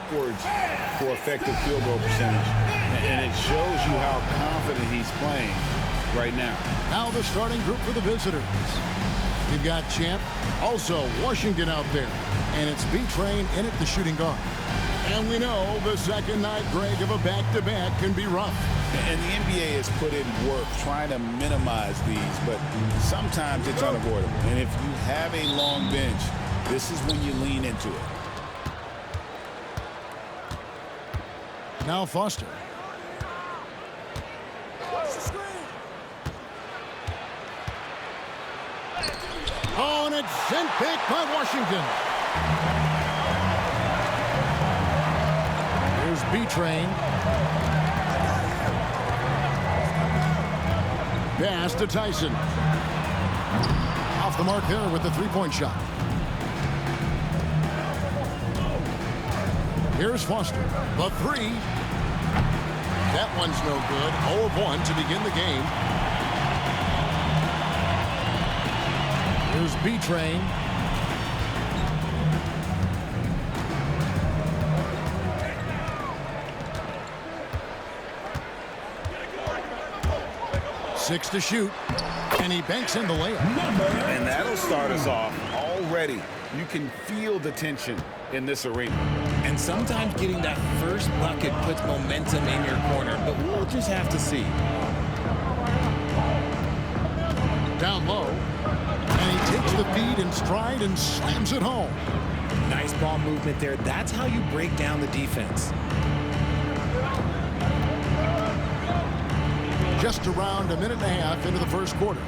upwards for effective field goal percentage. And it shows you how confident he's playing right now. Now the starting group for the visitors. You've got Champ, also Washington out there. And it's B-Train in at the shooting guard. And we know the second night, Greg, of a back-to-back can be rough. And the NBA has put in work trying to minimize these, but sometimes it's unavoidable. And if you have a long bench, this is when you lean into it. Now Foster. Oh, and it's sent back by Washington. Here's B-Train. Pass to Tyson. Off the mark there with the three-point shot. Here's Foster. The three. That one's no good. 0 of 1 to begin the game. Here's B-Train. Six to shoot, and he banks in the layup. And that'll start us off already. You can feel the tension in this arena. And sometimes getting that first bucket puts momentum in your corner, but we'll just have to see. Down low, and he takes the feed in stride and slams it home. Nice ball movement there. That's how you break down the defense. Just around a minute and a half into the first quarter.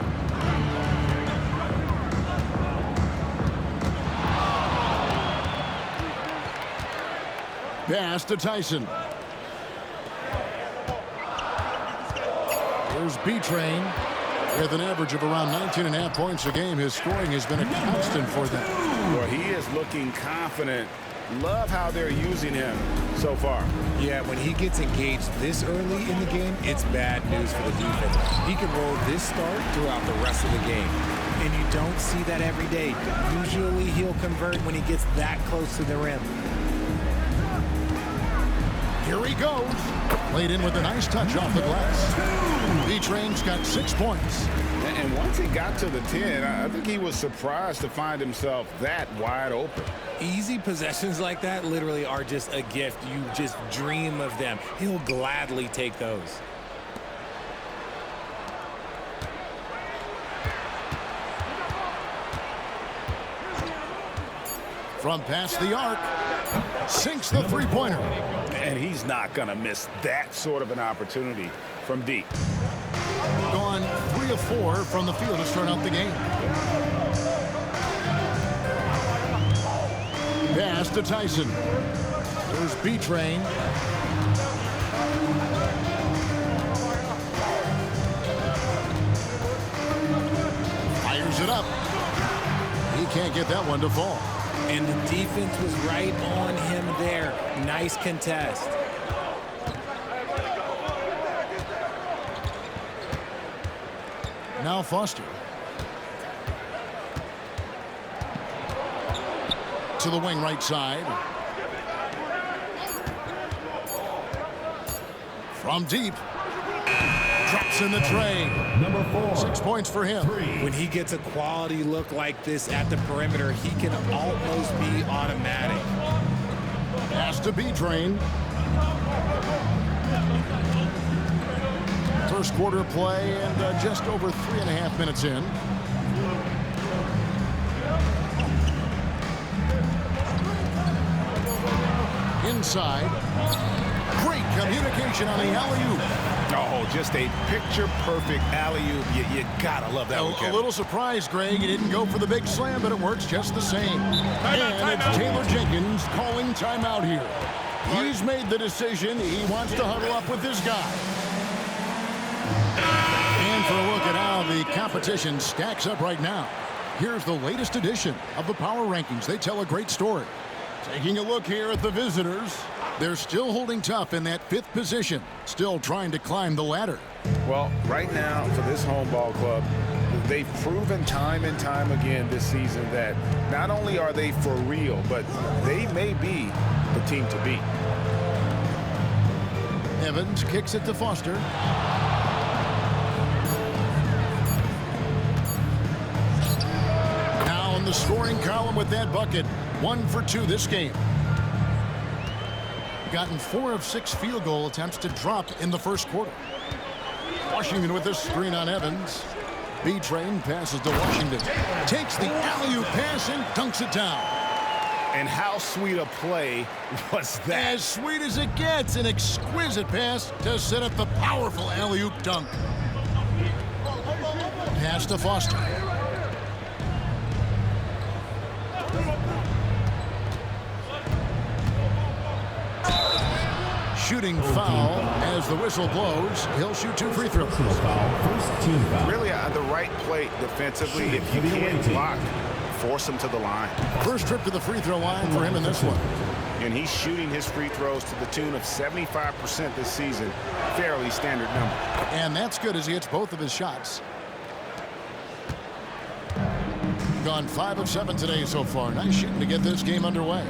Pass to Tyson. Here's B-Train. With an average of around 19.5 points a game, his scoring has been a constant for them. Well, he is looking confident. Love how they're using him so far. Yeah, when he gets engaged this early in the game, it's bad news for the defense. He can roll this start throughout the rest of the game. And you don't see that every day. Usually he'll convert when he gets that close to the rim. Here he goes. Played in with a nice touch off the glass. B-Train's got 6 points. And once he got to the 10, I think he was surprised to find himself that wide open. Easy possessions like that literally are just a gift. You just dream of them. He'll gladly take those. From past the arc, sinks the three-pointer. And he's not going to miss that sort of an opportunity from deep. Gone 3 of 4 from the field to start out the game. Pass to Tyson. There's B-Train. Fires it up. He can't get that one to fall. And the defense was right on him there. Nice contest. Now Foster. To the wing right side. From deep. Drops in the tray. Number 4. 6 points for him. When he gets a quality look like this at the perimeter, he can almost be automatic. Pass to B-Train. First quarter play and just over 3.5 minutes in. Inside. Great communication on the alley-oop. Oh, just a picture-perfect alley-oop. You gotta love that one, Kevin. A little surprised, Greg. He didn't go for the big slam, but it works just the same. And it's Taylor Jenkins calling timeout here. He's made the decision. He wants to huddle up with this guy. And for a look at how the competition stacks up right now, here's the latest edition of the Power Rankings. They tell a great story. Taking a look here at the visitors. They're still holding tough in that 5th position, still trying to climb the ladder. Well, right now for this home ball club, they've proven time and time again this season that not only are they for real, but they may be the team to beat. Evans kicks it to Foster. Now in the scoring column with that bucket. 1 for 2 this game. Gotten 4 of 6 field goal attempts to drop in the first quarter. Washington with this screen on Evans. B-Train passes to Washington. Takes the alley-oop pass and dunks it down. And how sweet a play was that? As sweet as it gets, an exquisite pass to set up the powerful alley-oop dunk. Pass to Foster. Shooting foul as the whistle blows. He'll shoot 2 free throws. First team foul. Really the right play defensively. If you can't block, force him to the line. First trip to the free throw line for him in this one. And he's shooting his free throws to the tune of 75% this season. Fairly standard number. And that's good as he hits both of his shots. Gone 5 of 7 today so far. Nice shooting to get this game underway.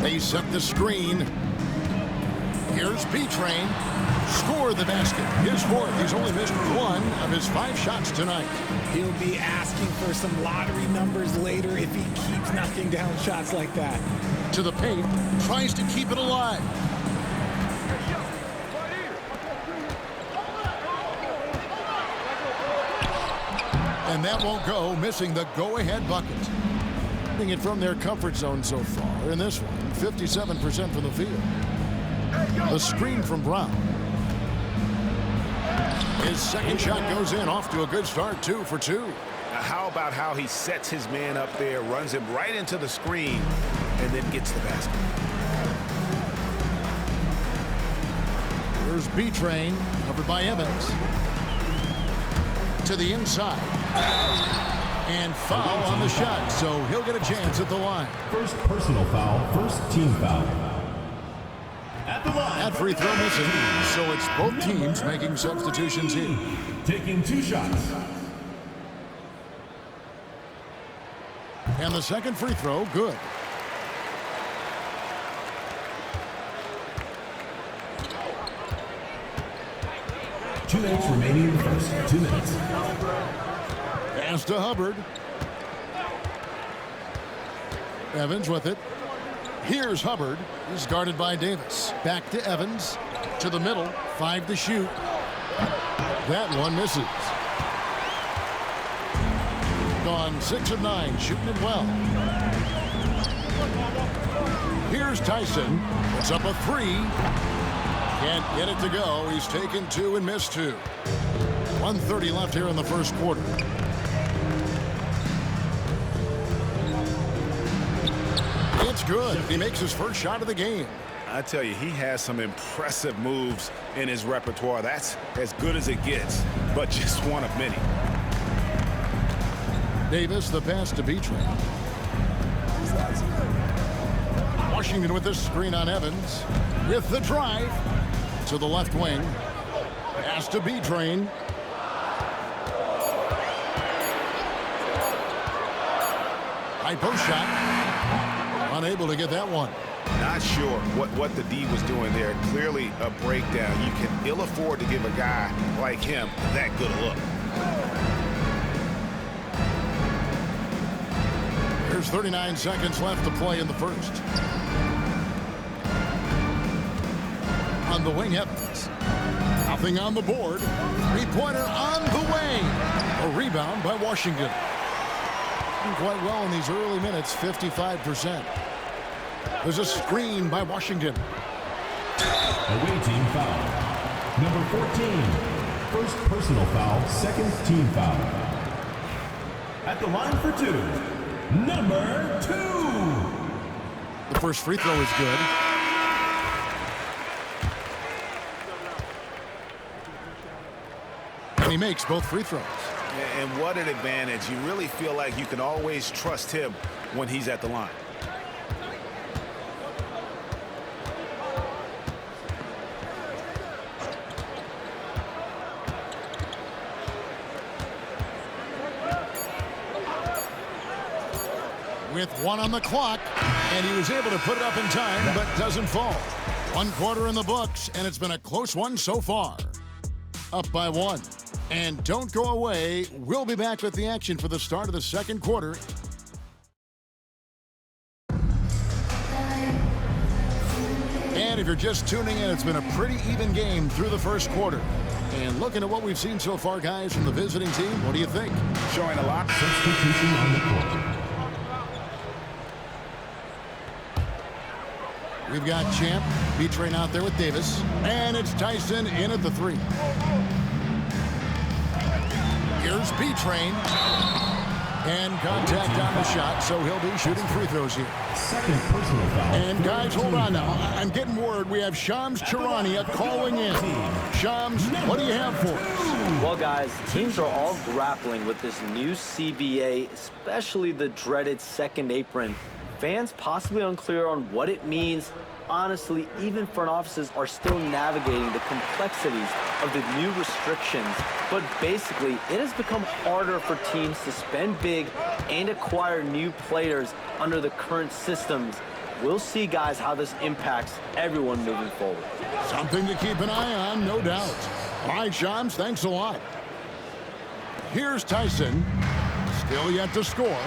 They set the screen. Here's B-Train. Score the basket. His 4th. He's only missed 1 of his 5 shots tonight. He'll be asking for some lottery numbers later if he keeps knocking down shots like that. To the paint. Tries to keep it alive. And that won't go. Missing the go-ahead bucket. Hitting it from their comfort zone so far. In this one, 57% from the field. The screen from Brown. His second shot goes in. Off to a good start. 2 for 2. Now how about how he sets his man up there, runs him right into the screen, and then gets the basket. Here's B-Train, covered by Evans. To the inside. And foul on the shot, so he'll get a chance at the line. First personal foul, first team foul. At the line. That free throw missing, so it's both teams making substitutions here. Taking 2 shots. And the second free throw, good. Two minutes remaining in the first. 2 minutes. Pass to Hubbard. Evans with it. Here's Hubbard. He's guarded by Davis. Back to Evans. To the middle. 5 to shoot. That one misses. Gone 6 of 9. Shooting it well. Here's Tyson. Puts up a 3. Can't get it to go. He's taken 2 and missed 2. 1:30 left here in the first quarter. It's good. He makes his first shot of the game. I tell you, he has some impressive moves in his repertoire. That's as good as it gets, but just one of many. Davis, the pass to B-Train. Washington with this screen on Evans. With the drive to the left wing. Pass to B-Train. High post shot. Unable to get that one. Not sure what the D was doing there. Clearly a breakdown. You can ill afford to give a guy like him that good a look. There's 39 seconds left to play in the first. On the wing, Evans. Nothing on the board. Three-pointer on the way. A rebound by Washington. Doing quite well in these early minutes, 55%. There's a screen by Washington. Away team foul. Number 14. First personal foul, second team foul. At the line for 2. Number 2. The first free throw is good. And he makes both free throws. And what an advantage. You really feel like you can always trust him when he's at the line. with 1 on the clock, and he was able to put it up in time, but doesn't fall. 1 quarter in the books, and it's been a close one so far. Up by 1. And don't go away. We'll be back with the action for the start of the second quarter. And if you're just tuning in, it's been a pretty even game through the first quarter. And looking at what we've seen so far, guys, from the visiting team, what do you think? Showing a lot. Substitution on the court. We've got Champ, B-Train out there with Davis. And it's Tyson in at the 3. Here's B-Train. And contact on the shot, so he'll be shooting free throws here. Second personal foul. And guys, hold on now. I'm getting word. We have Shams Charania calling in. Shams, what do you have for us? Well, guys, teams are all grappling with this new CBA, especially the dreaded second apron. Fans possibly unclear on what it means. Honestly, even front offices are still navigating the complexities of the new restrictions. But basically, it has become harder for teams to spend big and acquire new players under the current systems. We'll see, guys, how this impacts everyone moving forward. Something to keep an eye on, no doubt. All right, Shams, thanks a lot. Here's Tyson. Still yet to score.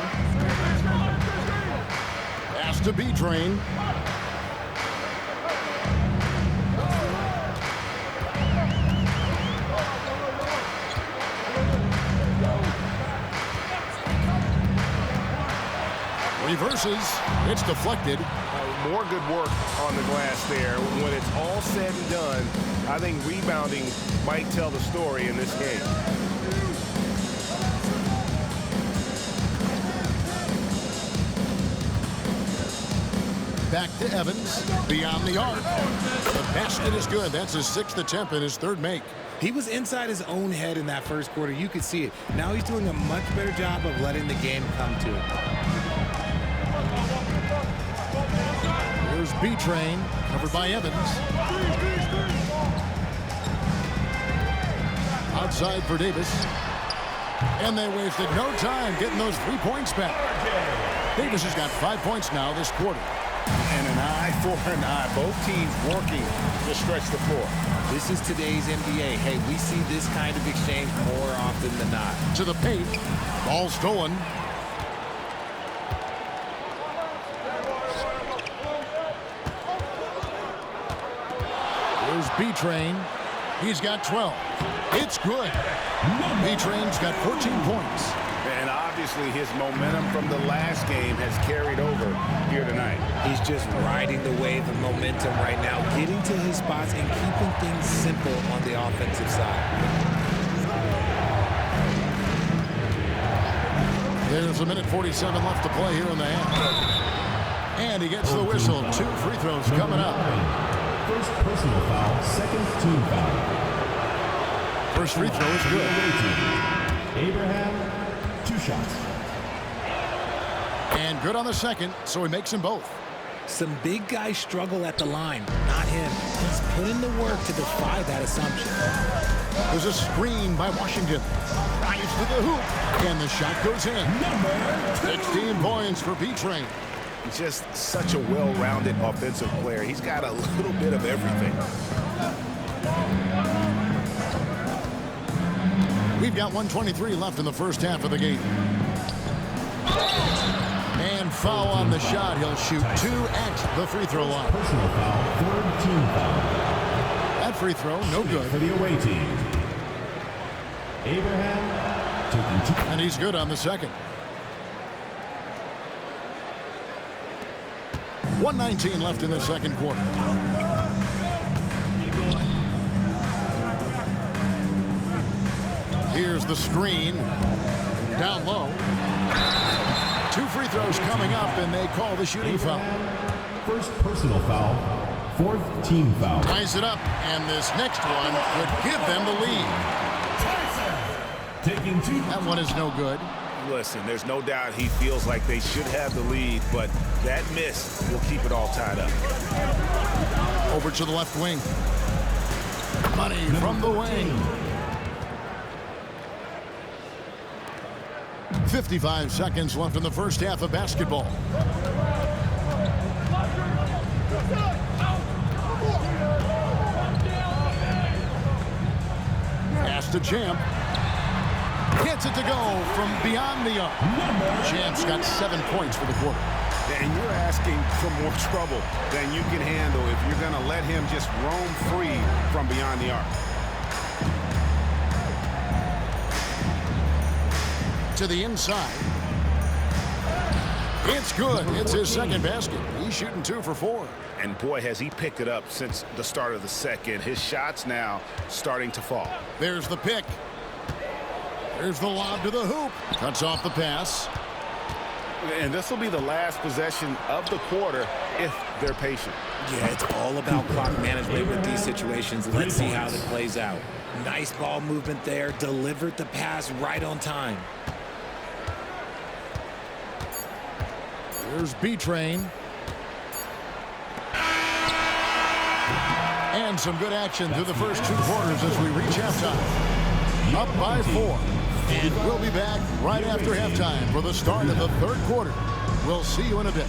Pass to B-Train. Reverses. It's deflected. More good work on the glass there. When it's all said and done, I think rebounding might tell the story in this game. Back to Evans. Beyond the arc. The basket is good. That's his 6th attempt and his 3rd make. He was inside his own head in that first quarter. You could see it. Now he's doing a much better job of letting the game come to him. Here's B-Train, covered by Evans. Outside for Davis. And they wasted no time getting those 3 points back. Davis has got 5 points now this quarter. And an eye for an eye. Both teams working to stretch the floor. This is today's NBA. Hey, we see this kind of exchange more often than not. To the paint. Ball stolen. Here's B-Train. He's got 12. It's good. B-Train's got 14 points. And obviously his momentum from the last game has carried over here tonight. He's just riding the wave of momentum right now, getting to his spots and keeping things simple on the offensive side. There's 1:47 left to play here in the half. And he gets the whistle. 2 free throws coming up. First personal foul, second team foul. First free throw is good. Abraham, 2 shots. And good on the second, so he makes them both. Some big guys struggle at the line, not him. He's put in the work to defy that assumption. There's a screen by Washington. Drives to the hoop, and the shot goes in. 16 points for B-Train. He's just such a well-rounded offensive player. He's got a little bit of everything. We've got 1:23 left in the first half of the game. And foul on the shot. He'll shoot 2 at the free throw line. Personal foul, third team foul. That free throw, no good. For the away team. Abraham taking 2. And he's good on the second. 1:19 left in the second quarter. Here's the screen. Down low. 2 free throws coming up, and they call the shooting foul. First personal foul, fourth team foul. Ties it up, and this next one would give them the lead. Taking 2. That one is no good. Listen, there's no doubt he feels like they should have the lead, but that miss will keep it all tied up. Over to the left wing. Money from the wing. 55 seconds left in the first half of basketball. Pass to Champ. Gets it to go from beyond the arc. Champ's got 7 points for the quarter. And you're asking for more trouble than you can handle if you're going to let him just roam free from beyond the arc. To the inside. It's good. It's his second basket. He's shooting 2 for 4. And boy, has he picked it up since the start of the second. His shots now starting to fall. There's the pick. There's the lob to the hoop. Cuts off the pass. And this will be the last possession of the quarter if they're patient. Yeah, it's all about clock management with these situations. Let's see how it plays out. Nice ball movement there. Delivered the pass right on time. Here's B-Train. And some good action through the first 2 quarters as we reach halftime. Up by 4. And we'll be back right after halftime for the start of the third quarter. We'll see you in a bit.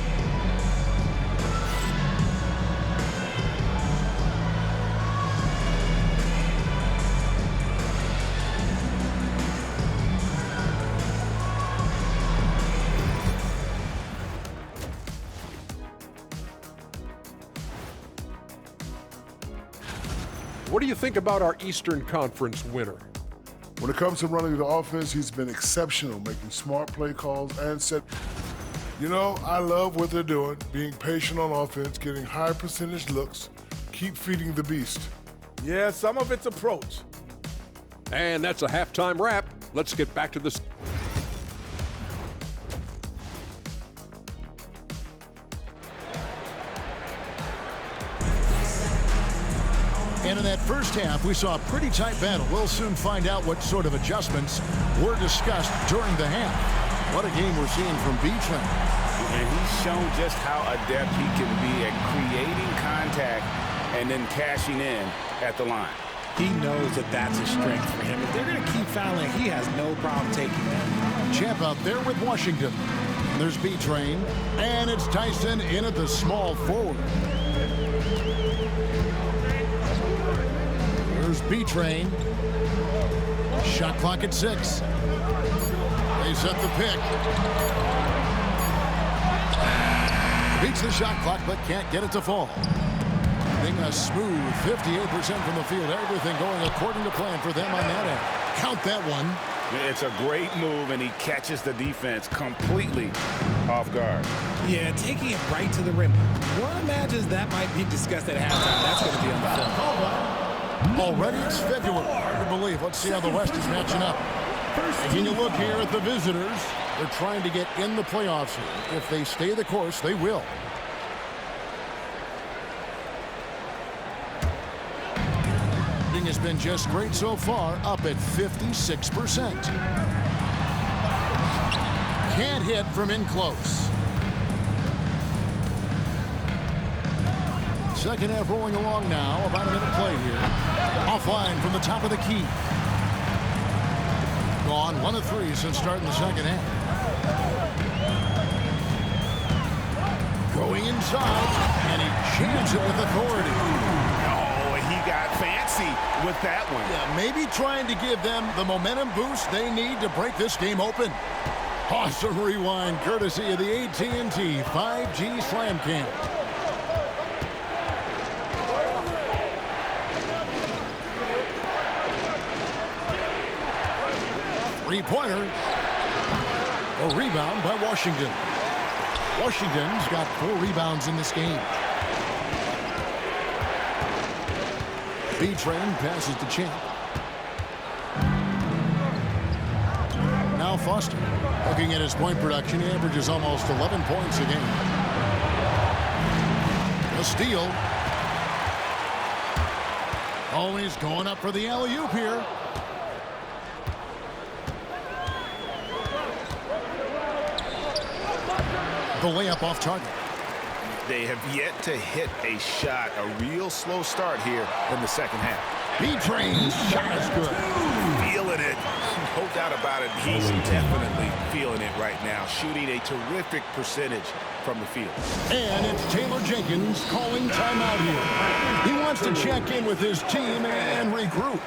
What do you think about our Eastern Conference winner? When it comes to running the offense, he's been exceptional, making smart play calls and set. You know, I love what they're doing, being patient on offense, getting high percentage looks, keep feeding the beast. Yeah, some of it's approach. And that's a halftime wrap. Let's get back to this. And in that first half, we saw a pretty tight battle. We'll soon find out what sort of adjustments were discussed during the half. What a game we're seeing from B-Train. And he's shown just how adept he can be at creating contact and then cashing in at the line. He knows that that's a strength for him. If they're going to keep fouling, he has no problem taking that. Champ out there with Washington. There's B-Train. And it's Tyson in at the small forward. There's B-Train. Shot clock at 6. They set the pick. Beats the shot clock, but can't get it to fall. Being a smooth 58% from the field. Everything going according to plan for them on that end. Count that one. It's a great move, and he catches the defense completely off guard. Yeah, taking it right to the rim. One imagines that might be discussed at halftime. That's going to be on the film. Already it's February. Hard to believe. Let's see how the West is matching up. Taking a look here at the visitors. They're trying to get in the playoffs. If they stay the course, they will. Shooting has been just great so far, up at 56%. Can't hit from in close. Second half rolling along now. About a minute play here. Offline from the top of the key. Gone 1 of 3 since starting the second half. Going inside, and he jams it with authority. Oh, he got fancy with that one. Yeah, maybe trying to give them the momentum boost they need to break this game open. Awesome rewind courtesy of the AT&T 5G Slam Cam. Three-pointer. A rebound by Washington. Washington's got 4 rebounds in this game. B-Train passes to Champ. Now Foster. Looking at his point production, he averages almost 11 points a game. A steal. Oh, he's going up for the alley-oop here. The layup off target. They have yet to hit a shot. A real slow start here in the second half. B-Train's shot is good. Feeling it. No doubt about it. He's definitely feeling it right now, shooting a terrific percentage from the field. And it's Taylor Jenkins calling timeout here. He wants to check in with his team and regroup.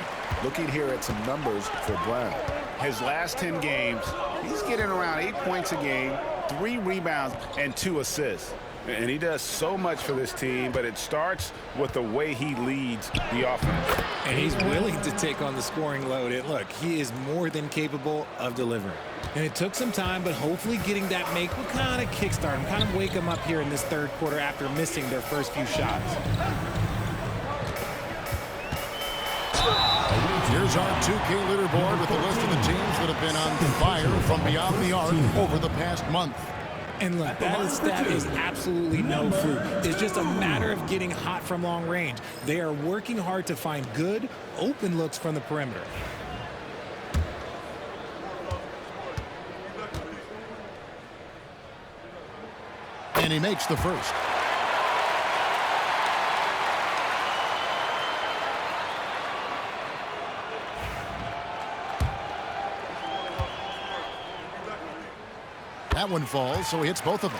Looking here at some numbers for Brown. His last 10 games, he's getting around 8 points a game, 3 rebounds, and 2 assists. And he does so much for this team, but it starts with the way he leads the offense. And he's willing to take on the scoring load. And look, he is more than capable of delivering. And it took some time, but hopefully getting that make will kind of kickstart him, kind of wake him up here in this third quarter after missing their first few shots. Here's our 2K leaderboard with a list of the teams that have been on fire from beyond the arc over the past month. And look, that is absolutely no fluke. It's just a matter of getting hot from long range. They are working hard to find good, open looks from the perimeter. And he makes the first. That one falls, so he hits both of them.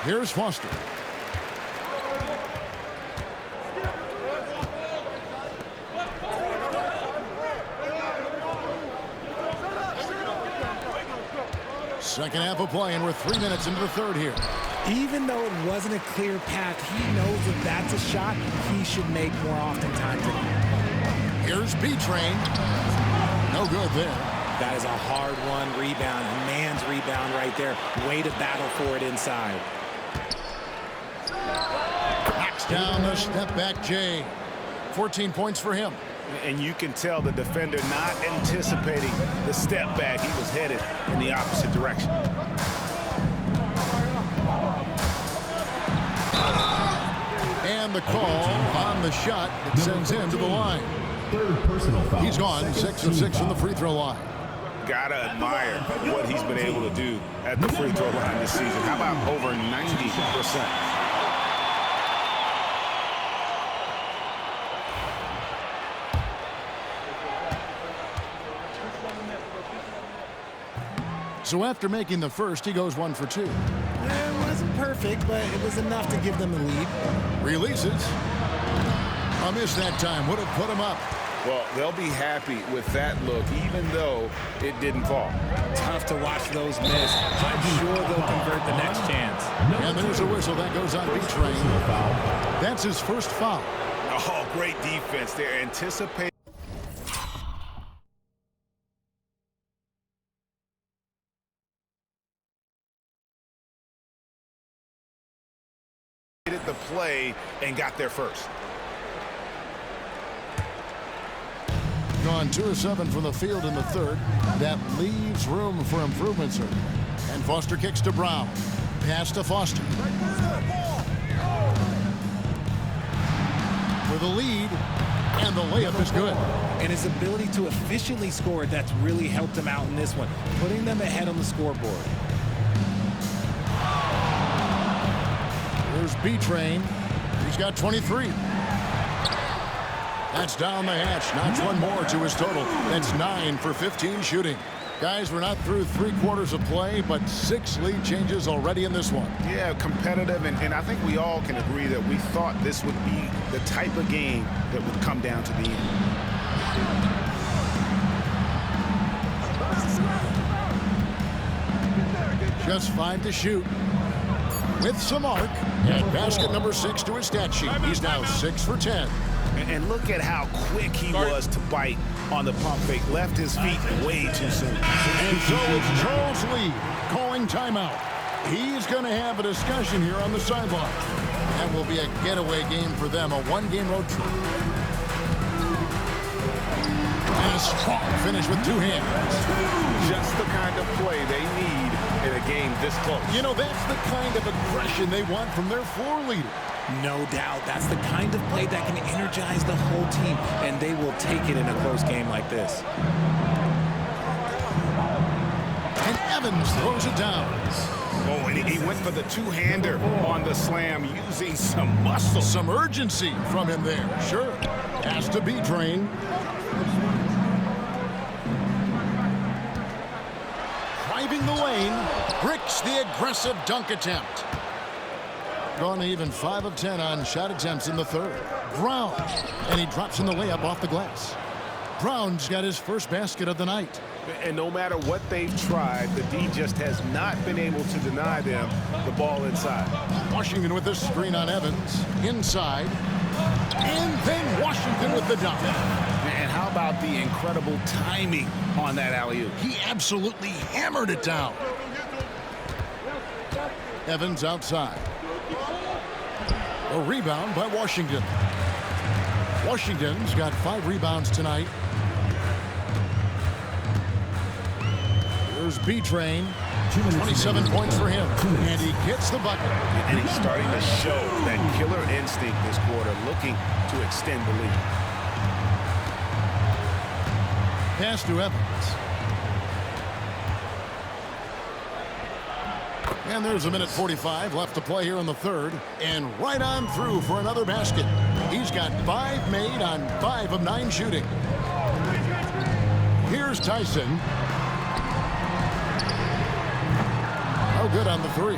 Here's Foster. Second half of play, and we're 3 minutes into the third here. Even though it wasn't a clear path, he knows that that's a shot he should make more oftentimes. Here's B-Train. No good there. That is a hard-won rebound, a man's rebound right there. Way to battle for it inside. Knocks down the step-back J. 14 points for him. And you can tell the defender not anticipating the step back. He was headed in the opposite direction. And the call on the shot that sends him to the line. Third personal foul. He's gone 6 of 6 from the free throw line. Gotta admire what he's been able to do at the free throw line this season. How about over 90%? So after making the first, he goes 1 for 2. It wasn't perfect, but it was enough to give them the lead. Releases. A miss that time would have put him up. Well, they'll be happy with that look, even though it didn't fall. Tough to watch those miss. I'm sure they'll convert the next chance. And there's a whistle that goes on B-Train. That's his first foul. Oh, great defense there. Anticipate. The play and got there first. Gone 2 of 7 from the field in the third. That leaves room for improvement, sir. And Foster kicks to Brown. Pass to Foster. With a lead, and the layup is good. And his ability to efficiently score, that's really helped him out in this one, putting them ahead on the scoreboard. Here's B-Train. He's got 23. That's down the hatch. Knocks one more to his total. That's 9 for 15 shooting. Guys, we're not through 3 quarters of play, but 6 lead changes already in this one. Yeah, competitive, and I think we all can agree that we thought this would be the type of game that would come down to the end. Just 5 to shoot. With some arc, and basket number 6 to his stat sheet. He's now 6 for 10. And look at how quick he was to bite on the pump fake. Left his feet way too soon. And so it's Charles Lee calling timeout. He's going to have a discussion here on the sideline. That will be a getaway game for them, a 1-game road trip. And a strong finish with 2 hands. Just the kind of play they need in a game this close. You know, that's the kind of aggression they want from their floor leader. No doubt. That's the kind of play that can energize the whole team, and they will take it in a close game like this. And Evans throws it down. Oh, and he went for the 2-hander on the slam, using some muscle. Some urgency from him there. Sure. Has to be trained. driving the lane, bricks the aggressive dunk attempt. Gone even 5 of 10 on shot attempts in the third. Brown, and he drops in the layup off the glass. Brown's got his first basket of the night. And no matter what they've tried, the D just has not been able to deny them the ball inside. Washington with this screen on Evans. Inside. And then Washington with the dunk. And how about the incredible timing on that alley-oop? He absolutely hammered it down. Evans outside. A rebound by Washington. Washington's got 5 rebounds tonight. Here's B-Train. 27 points for him. And he gets the bucket. And he's starting to show that killer instinct this quarter, looking to extend the lead. Pass to Evans. And there's a minute 45 left to play here in the third. And right on through for another basket. He's got 5 made on 5 of 9 shooting. Here's Tyson. No good on the 3.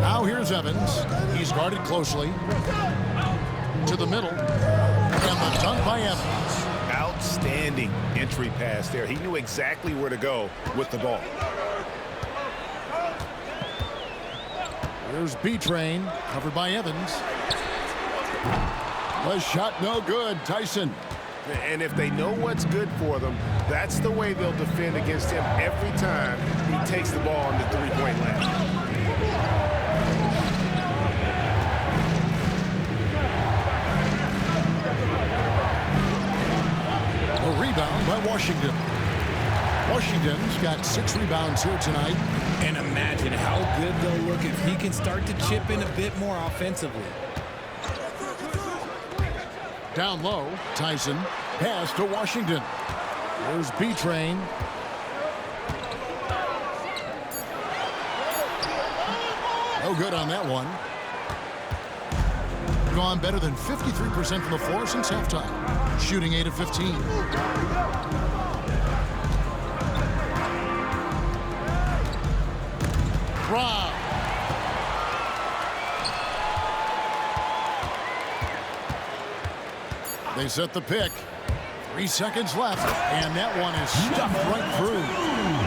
Now here's Evans. He's guarded closely. To the middle. And the dunk by Evans. Outstanding entry pass there. He knew exactly where to go with the ball. Here's B-Train, covered by Evans. The shot no good. Tyson. And if they know what's good for them, that's the way they'll defend against him every time he takes the ball on the three-point line. Rebound by Washington. Washington's got 6 rebounds here tonight. And imagine how good they'll look if he can start to chip in a bit more offensively. Down low, Tyson. Pass to Washington. There's B-Train. No good on that one. Gone better than 53% from the floor since halftime. Shooting 8 of 15. Rob. They set the pick. 3 seconds left, and that one is stuffed right through.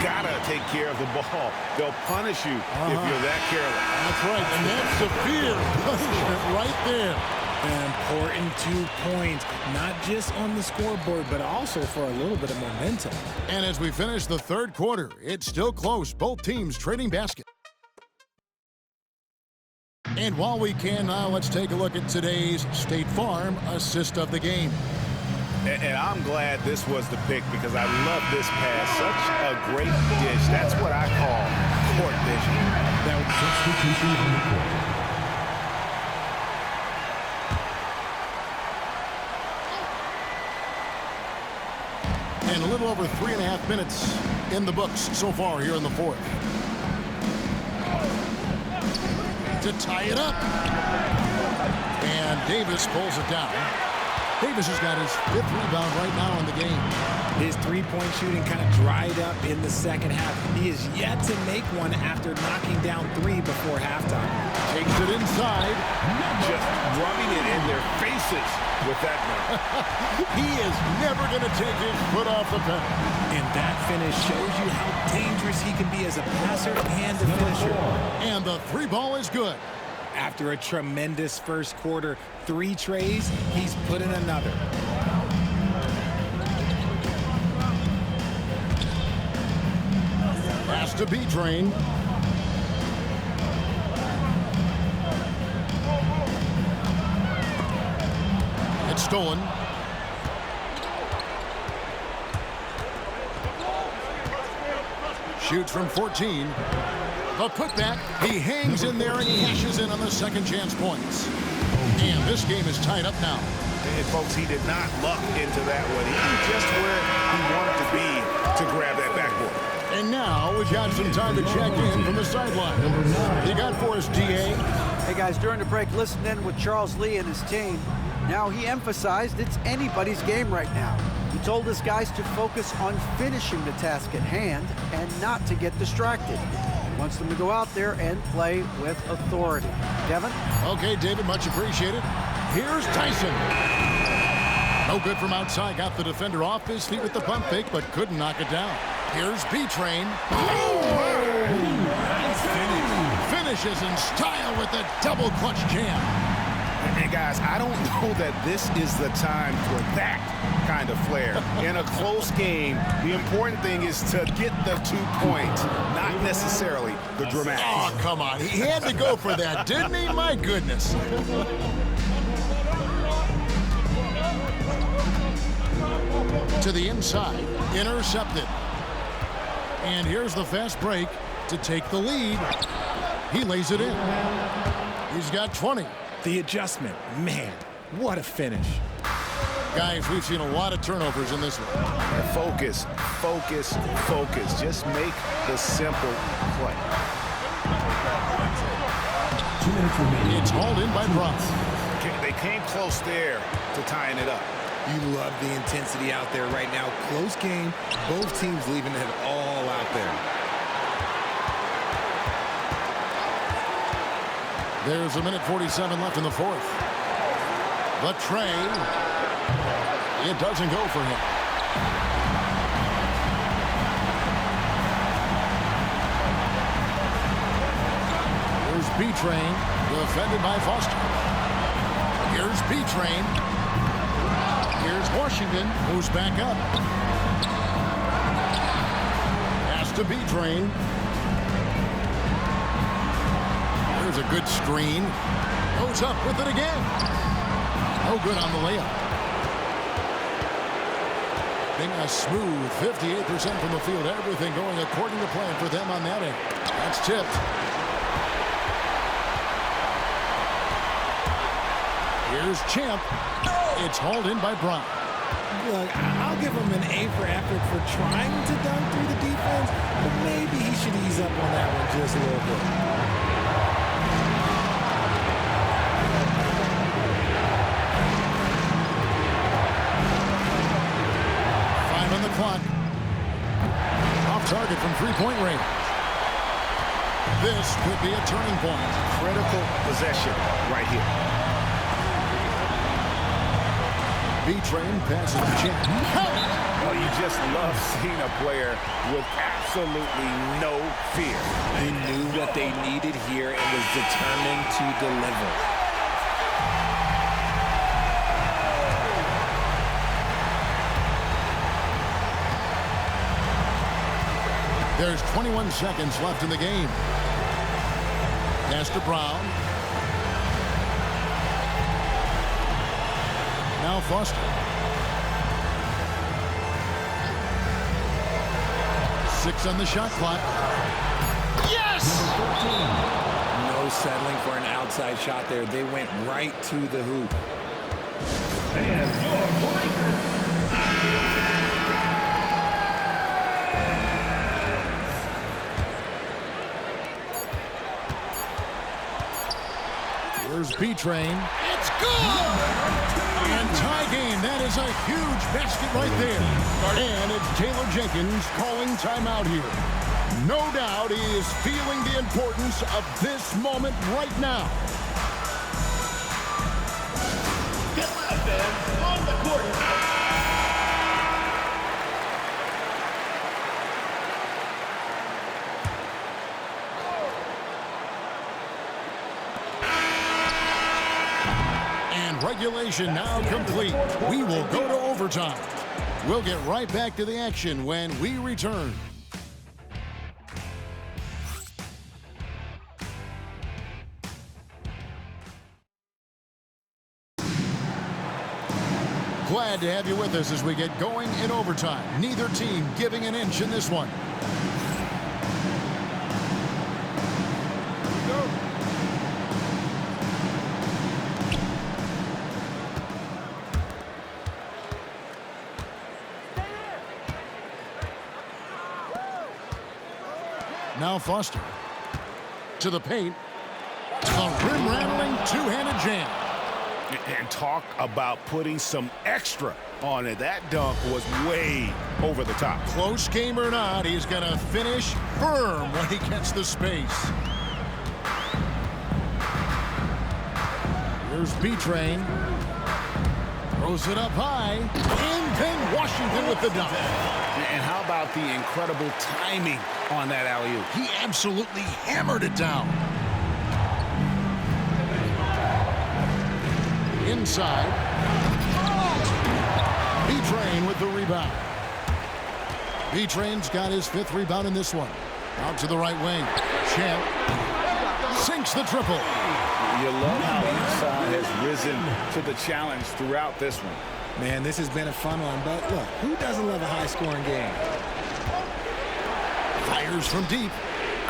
Gotta take care of the ball. They'll punish you if you're that careless. That's right, and that's severe punishment right there. An important 2 points, not just on the scoreboard, but also for a little bit of momentum. And as we finish the third quarter, it's still close. Both teams trading baskets. And while we can now, let's take a look at today's State Farm assist of the game. And I'm glad this was the pick because I love this pass. Such a great dish. That's what I call court vision. That was substitution on the court. And a little over 3.5 minutes in the books so far here in the fourth. To tie it up. And Davis pulls it down. Davis has got his 5th rebound right now in the game. His three-point shooting kind of dried up in the second half. He is yet to make one after knocking down 3 before halftime. Takes it inside. Just rubbing it in their faces with that one. He is never going to take his foot off the pedal. And that finish shows you how dangerous he can be as a passer and a finisher. And the 3 ball is good. After a tremendous first quarter, 3 trays, he's put in another. Pass to B-Train. It's stolen. Shoots from 14. The putback. He hangs in there and cashes in on the second chance points. And this game is tied up now. And folks, he did not luck into that one. He knew just where he wanted to be to grab that backboard. And now we've got some time to check in from the sideline. You got for us, DA? Hey guys, during the break, listen in with Charles Lee and his team. Now he emphasized it's anybody's game right now. You told his guys to focus on finishing the task at hand and not to get distracted. He wants them to go out there and play with authority. Kevin? Okay, David, much appreciated. Here's Tyson. No good from outside. Got the defender off his feet with the pump fake, but couldn't knock it down. Here's B-Train. Finishes in style with the double clutch jam. And guys, I don't know that this is the time for that kind of flair. In a close game, the important thing is to get the 2 points, not necessarily the dramatics. Oh, come on. He had to go for that, didn't he? My goodness. To the inside, intercepted. And here's the fast break to take the lead. He lays it in. He's got 20. The adjustment, man, what a finish. Guys, we've seen a lot of turnovers in this one. Focus, focus, focus. Just make the simple play. 2 minutes remaining. It's hauled in by Brown. They came close there to tying it up. You love the intensity out there right now. Close game, both teams leaving it all out there. There's 1:47 left in the fourth. The trade. It doesn't go for him. Here's B-Train, defended by Foster. Here's B-Train. Here's Washington, who's back up. Pass to B-Train. There's a good screen. Goes up with it again. No good on the layup. Being a smooth 58% from the field. Everything going according to plan for them on that end. That's tipped. Here's Champ. It's hauled in by Brown. Look, I'll give him an A for effort for trying to dunk through the defense, but maybe he should ease up on that one just a little bit. On the clock. Off target from three-point range. This could be a turning point. Critical possession right here. B-Train passes the Champ. Well, you just love seeing a player with absolutely no fear. He knew what they needed here and was determined to deliver. There's 21 seconds left in the game. Pass to Brown. Now Foster. Six on the shot clock. Yes! No settling for an outside shot there. They went right to the hoop. And your Lakers. Here's B-Train. It's good! And tie game. That is a huge basket right there. And it's Taylor Jenkins calling timeout here. No doubt he is feeling the importance of this moment right now. Get loud, fans. On the court. Regulation now complete. We will go to overtime. We'll get right back to the action when we return. Glad to have you with us as we get going in overtime. Neither team giving an inch in this one. Now Foster to the paint. A rim-rattling two-handed jam. And talk about putting some extra on it. That dunk was way over the top. Close game or not, he's going to finish firm when he gets the space. Here's B-Train. Throws it up high. In then Washington with the dunk. And how about the incredible timing on that alley-oop? He absolutely hammered it down. Inside. B-Train with the rebound. B-Train's got his 5th rebound in this one. Out to the right wing. Champ sinks the triple. You love how Ncaa has risen to the challenge throughout this one. Man, this has been a fun one, but look, who doesn't love a high-scoring game? Fires from deep.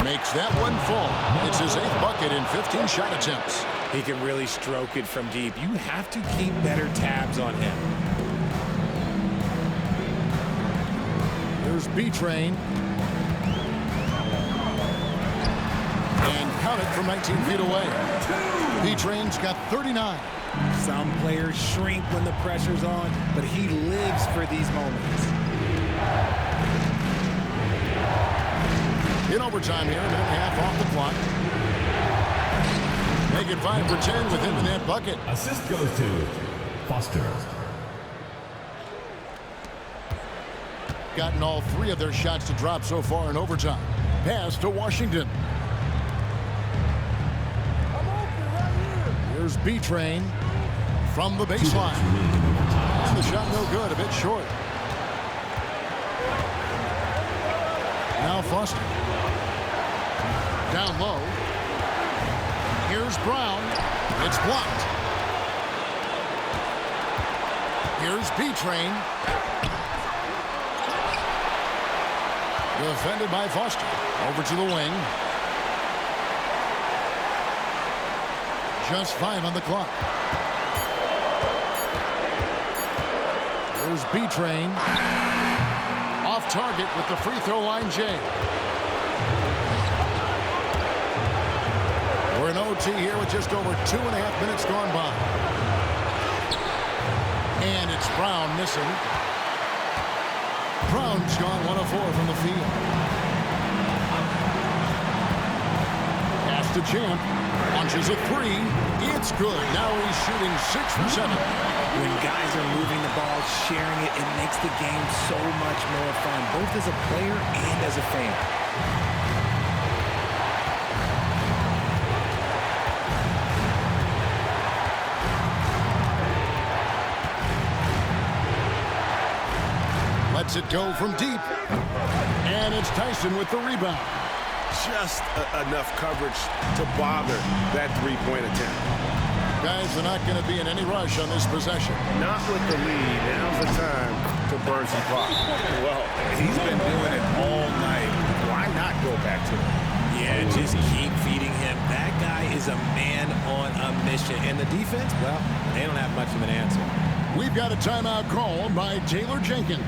Makes that one fall. It's his 8th bucket in 15 shot attempts. He can really stroke it from deep. You have to keep better tabs on him. Here's B-Train. And count it from 19 feet away. B-Train's got 39. Some players shrink when the pressure's on, but he lives for these moments. In overtime here, a minute and a half off the clock. Make it 5 for 10 with him in that bucket. Assist goes to Foster. Gotten all 3 of their shots to drop so far in overtime. Pass to Washington. Here's B-Train from the baseline. And the shot no good, a bit short. Now Foster. Down low. Here's Brown. It's blocked. Here's B-Train. Defended by Foster. Over to the wing. Just 5 on the clock. Here's B-Train. Off target with the free throw line, Jay. We're in OT here with just over 2.5 minutes gone by. And it's Brown missing. Brown's gone 1 of 4 from the field. Pass to Champ. Launches a 3. It's good. Now he's shooting 6 for 7. When guys are moving the ball, sharing it, it makes the game so much more fun, both as a player and as a fan. Lets it go from deep. And it's Tyson with the rebound. Just enough coverage to bother that 3-point attempt. Guys are not going to be in any rush on this possession. Not with the lead. Now's the time to burn some clock. Well, he's been doing it all night. Why not go back to it? Yeah, just keep feeding him. That guy is a man on a mission. And the defense, well, they don't have much of an answer. We've got a timeout called by Taylor Jenkins.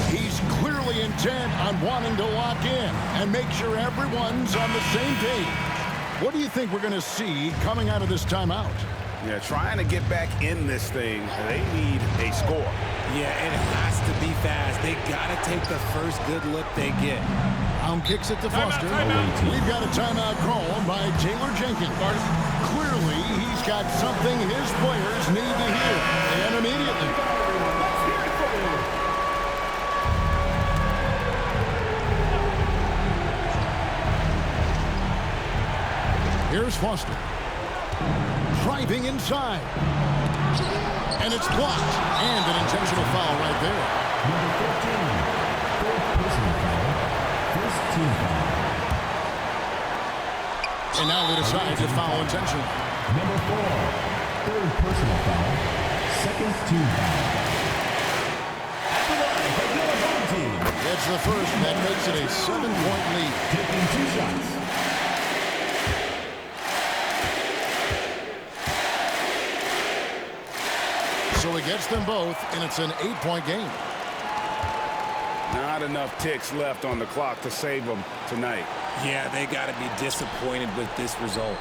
He's clearly intent on wanting to lock in and make sure everyone's on the same page. What do you think we're going to see coming out of this timeout? Yeah, trying to get back in this thing, they need a score. Yeah, it has to be fast. They got to take the first good look they get. Brown kicks it to Foster. We've got a timeout called by Taylor Jenkins. Clearly, he's got something his players need to hear, and immediately. Here's Foster. Driving inside. And it's blocked. And an intentional foul right there. Number 15, 4th personal foul. First team foul. And now they decide to foul intentionally. Number 4, 3rd personal foul. Second team foul. It's the first that makes it a 7-point lead. Taking 2 shots. So he gets them both, and it's an 8-point game. Not enough ticks left on the clock to save them tonight. Yeah, they got to be disappointed with this result.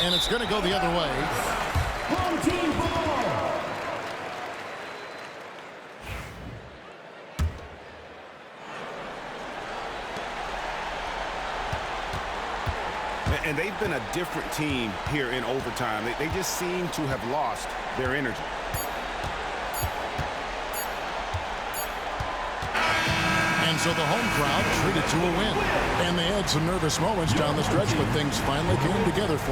And it's going to go the other way. Home team ball. And they've been a different team here in overtime. They just seem to have lost their energy. And so the home crowd treated to a win. And they had some nervous moments down the stretch, but things finally came together for them.